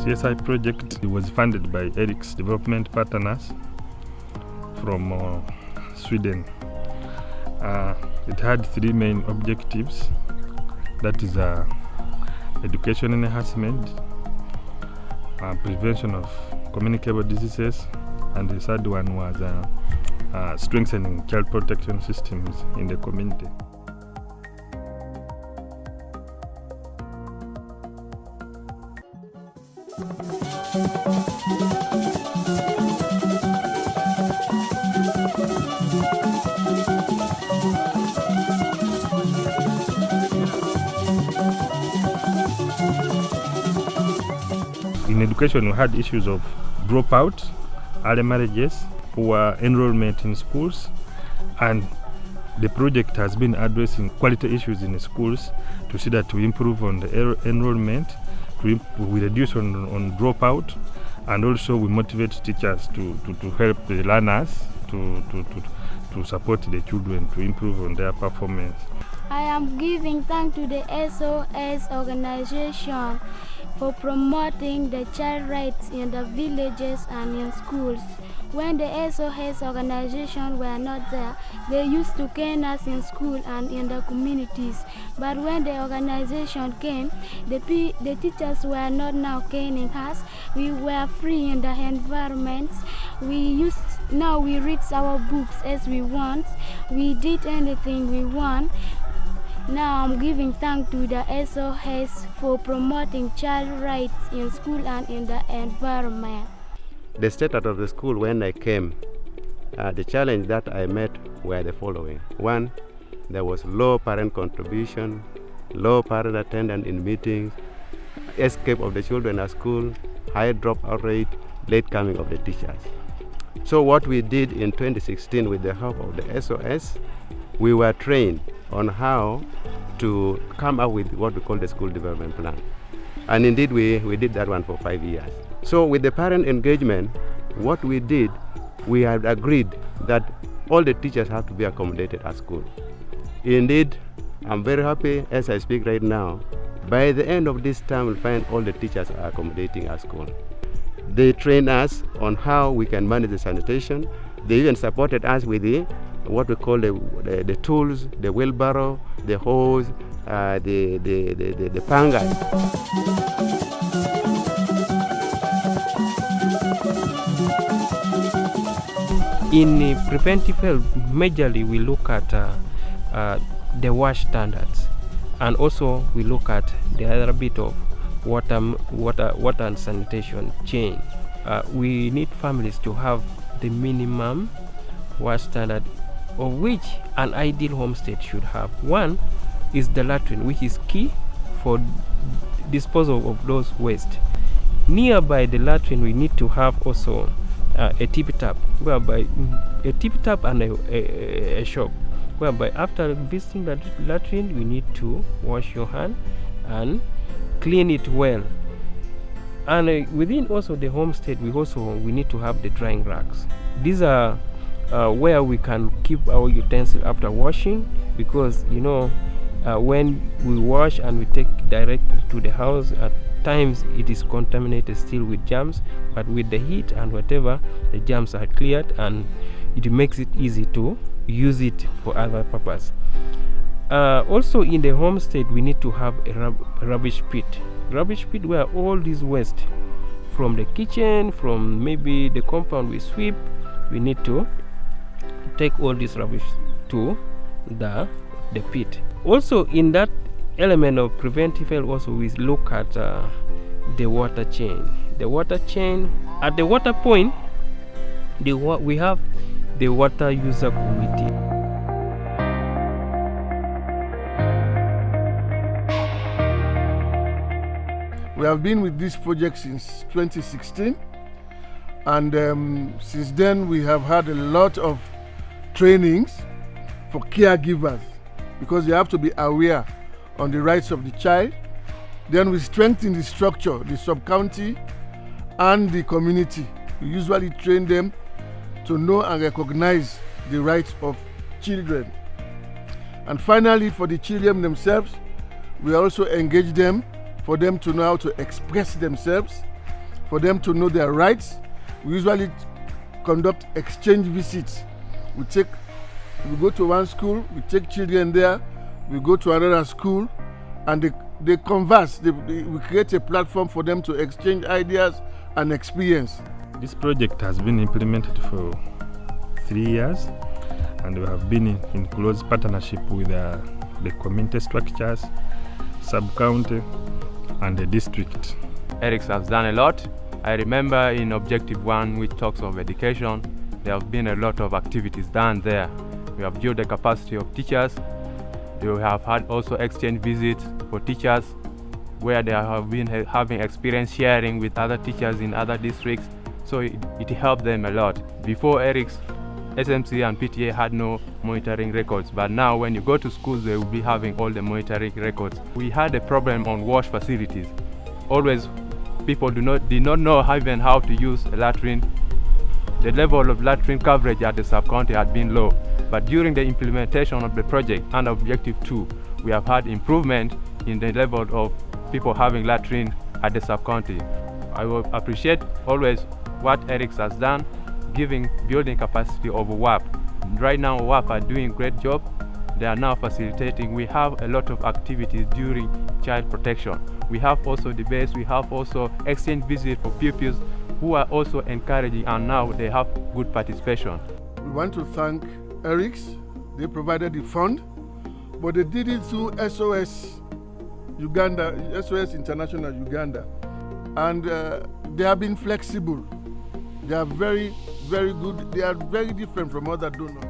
CSI project was funded by Eric's development partners from Sweden. It had three main objectives. That is education enhancement, prevention of communicable diseases, and the third one was strengthening child protection systems in the community. In education, we had issues of dropout, early marriages, poor enrollment in schools, and the project has been addressing quality issues in the schools to see that we improve on the enrollment, we reduce on dropout, and also we motivate teachers to help the learners to support the children to improve on their performance. I am giving thanks to the SOS organization for promoting the child rights in the villages and in schools. When the SOS organization were not there, they used to cane us in school and in the communities. But when the organization came, the teachers were not now caning us. We were free in the environments. Now we read our books as we want. We did anything we want. Now I'm giving thanks to the SOS for promoting child rights in school and in the environment. The status of the school when I came, the challenge that I met were the following. One, there was low parent contribution, low parent attendance in meetings, escape of the children at school, high dropout rate, late coming of the teachers. So what we did in 2016 with the help of the SOS, we were trained on how to come up with what we call the school development plan. And indeed we did that one for 5 years. So with the parent engagement, what we did, we had agreed that all the teachers have to be accommodated at school. Indeed, I'm very happy as I speak right now. By the end of this term, we'll find all the teachers are accommodating at school. They trained us on how we can manage the sanitation. They even supported us with what we call the tools, the wheelbarrow, the hose, the pangai. In preventive health, majorly we look at the wash standards, and also we look at the other bit of water and sanitation chain. We need families to have the minimum wash standard, of which an ideal homestead should have. One is the latrine, which is key for disposal of those waste. Nearby the latrine, we need to have also a tip tap, whereby a tip tap and a shop, whereby after visiting the latrine, we need to wash your hand and clean it well. And within also the homestead, we need to have the drying racks. These are where we can keep our utensils after washing, because when we wash and we take directly to the house, at times it is contaminated still with germs, but with the heat and whatever, the germs are cleared and it makes it easy to use it for other purpose. Also in the homestead, we need to have a rubbish pit where all this waste from the kitchen, from maybe the compound we sweep, we need to take all this rubbish to the pit. Also in that element of preventive health, also we look at the water chain. The water chain, at the water point, we have the water user committee. We have been with this project since 2016, and since then we have had a lot of trainings for caregivers, because you have to be aware on the rights of the child. Then we strengthen the structure, the sub-county and the community. We usually train them to know and recognize the rights of children. And finally, for the children themselves, we also engage them for them to know how to express themselves for them to know their rights. We usually conduct exchange visits. We go to one school, we take children there, we go to another school, and they converse. We create a platform for them to exchange ideas and experience. This project has been implemented for 3 years, and we have been in close partnership with the community structures, sub-county, and the district. ERICS has done a lot. I remember in Objective 1, which talks of education, there have been a lot of activities done there. We have built the capacity of teachers. We have had also exchange visits for teachers where they have been having experience sharing with other teachers in other districts. So it helped them a lot. Before ERICS, SMC and PTA had no monitoring records, but now when you go to schools, they will be having all the monitoring records. We had a problem on wash facilities. Always people did not know even how to use a latrine. The level of latrine coverage at the sub-county had been low, but during the implementation of the project under Objective 2, we have had improvement in the level of people having latrine at the sub-county. I will appreciate always what ERICS has done, building capacity of WAP. Right now WAP are doing a great job. They are now facilitating. We have a lot of activities during child protection. We have also debates, we have also exchange visits for pupils who are also encouraging, and now they have good participation. We want to thank ERICS. They provided the fund, but they did it through SOS Uganda, SOS International Uganda. And they have been flexible. They are very, very good. They are very different from other donors.